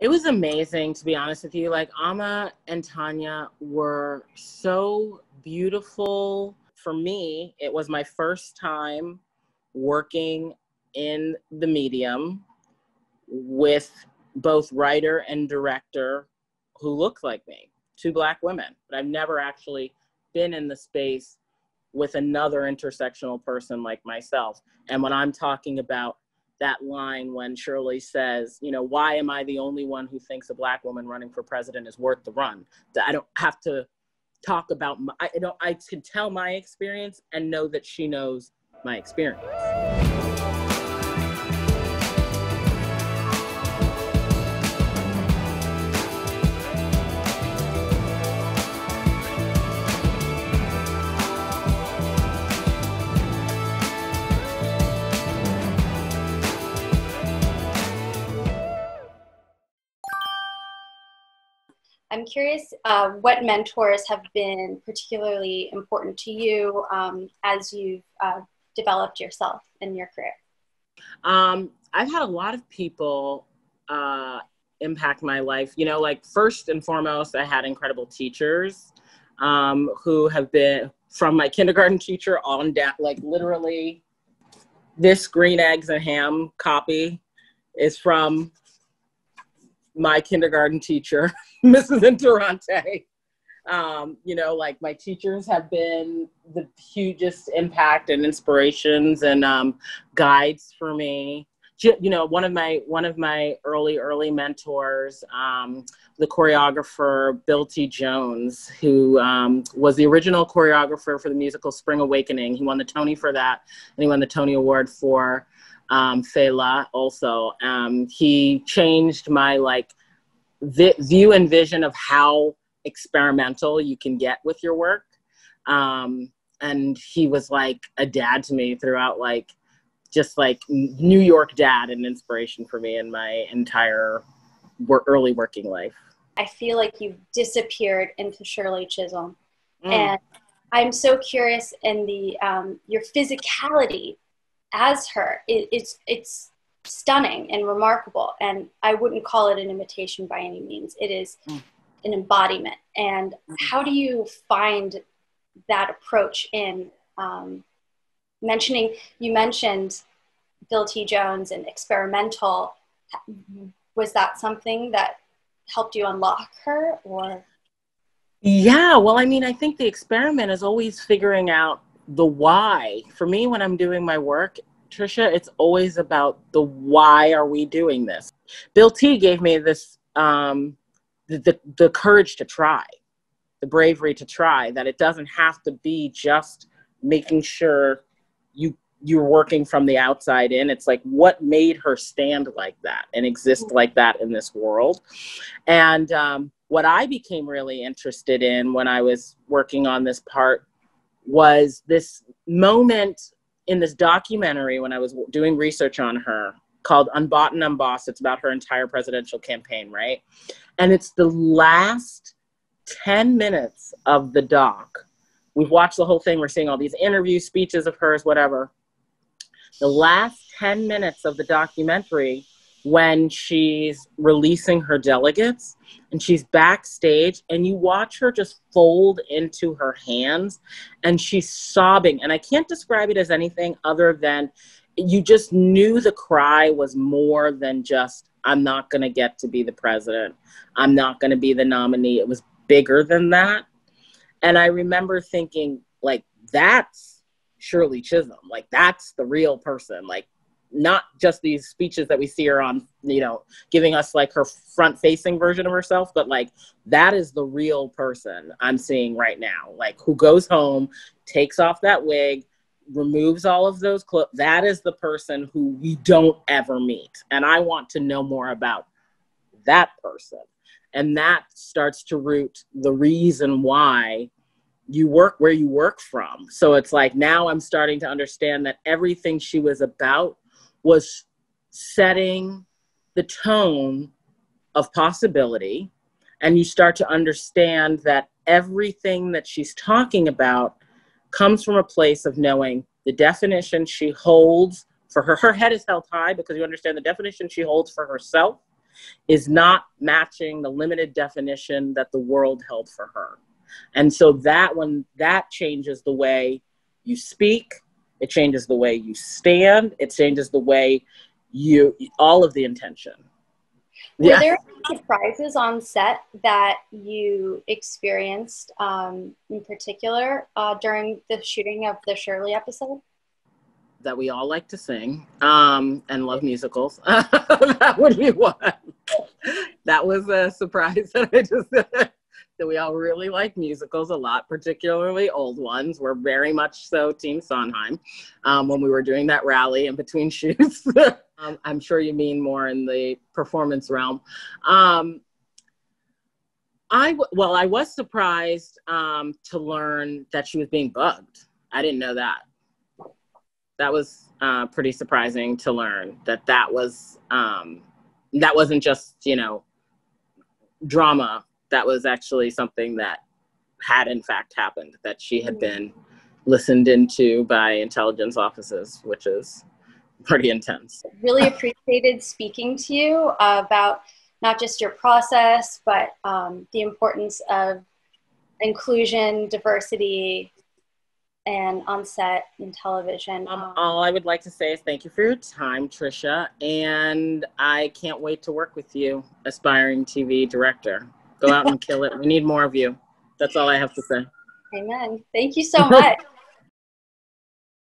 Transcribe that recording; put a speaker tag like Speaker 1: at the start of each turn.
Speaker 1: It was amazing, to be honest with you. Like, Amma and Tanya were so beautiful. For me, it was my first time working in the medium with both writer and director who looked like me, two Black women. But I've never actually been in the space with another intersectional person like myself. And when I'm talking about that line when Shirley says, you know, why am I the only one who thinks a Black woman running for president is worth the run? That I don't have to talk about, I can tell my experience and know that she knows my experience.
Speaker 2: I'm curious what mentors have been particularly important to you as you've developed yourself in your career?
Speaker 1: I've had a lot of people impact my life. You know, like, first and foremost, I had incredible teachers who have been, from my kindergarten teacher on down, like literally this green eggs and ham copy is from my kindergarten teacher, Mrs. Interante. You know, like, my teachers have been the hugest impact and inspirations and guides for me. You know, one of my early mentors, the choreographer Bill T. Jones, who was the original choreographer for the musical Spring Awakening. He won the Tony for that, and he won the Tony Award for Fela also. He changed my view and vision of how experimental you can get with your work. And he was like a dad to me throughout, like, just like New York dad and inspiration for me in my entire early working life.
Speaker 2: I feel like you've disappeared into Shirley Chisholm. And I'm so curious in the your physicality as her. It's stunning and remarkable, and I wouldn't call it an imitation by any means. It is an embodiment. And how do you find that approach in you mentioned Bill T. Jones and experimental. Was that something that helped you unlock her, or?
Speaker 1: Yeah, well, I mean, I think the experiment is always figuring out the why. For me, when I'm doing my work, Tricia, it's always about the why are we doing this? Bill T gave me this, the courage to try, the bravery to try, that it doesn't have to be just making sure you're working from the outside in. It's like, what made her stand like that and exist like that in this world? And what I became really interested in when I was working on this part was this moment in this documentary when I was doing research on her called Unbought and Unbossed. It's about her entire presidential campaign, right? And it's the last 10 minutes of the doc. We've watched the whole thing. We're seeing all these interviews, speeches of hers, whatever. The last 10 minutes of the documentary, when she's releasing her delegates and she's backstage and you watch her just fold into her hands and she's sobbing. And I can't describe it as anything other than you just knew the cry was more than just, I'm not going to get to be the president. I'm not going to be the nominee. It was bigger than that. And I remember thinking, like, that's Shirley Chisholm. Like, that's the real person. Like, not just these speeches that we see her on, you know, giving us like her front facing version of herself, but like, that is the real person I'm seeing right now. Like, who goes home, takes off that wig, removes all of those clothes. That is the person who we don't ever meet. And I want to know more about that person. And that starts to root the reason why you work where you work from. So it's like, now I'm starting to understand that everything she was about was setting the tone of possibility. And you start to understand that everything that she's talking about comes from a place of knowing the definition she holds for her. Her head is held high because you understand the definition she holds for herself is not matching the limited definition that the world held for her. And so that when that changes the way you speak, it changes the way you stand, it changes the way all of the intention.
Speaker 2: Were there any surprises on set that you experienced in particular during the shooting of the Shirley episode?
Speaker 1: That we all like to sing and love musicals. That would be one. That was a surprise that I just said. That we all really like musicals a lot, particularly old ones. We're very much so Team Sondheim when we were doing that rally in between shoots. I'm sure you mean more in the performance realm. I was surprised to learn that she was being bugged. I didn't know that. That was pretty surprising to learn that wasn't just, drama. That was actually something that had in fact happened, that she had been listened into by intelligence offices, which is pretty intense.
Speaker 2: Really appreciated speaking to you about not just your process, but the importance of inclusion, diversity, and on-set in television.
Speaker 1: All I would like to say is thank you for your time, Tricia, and I can't wait to work with you, aspiring TV director. Go out and kill it. We need more of you. That's all I have to say.
Speaker 2: Amen. Thank you so much.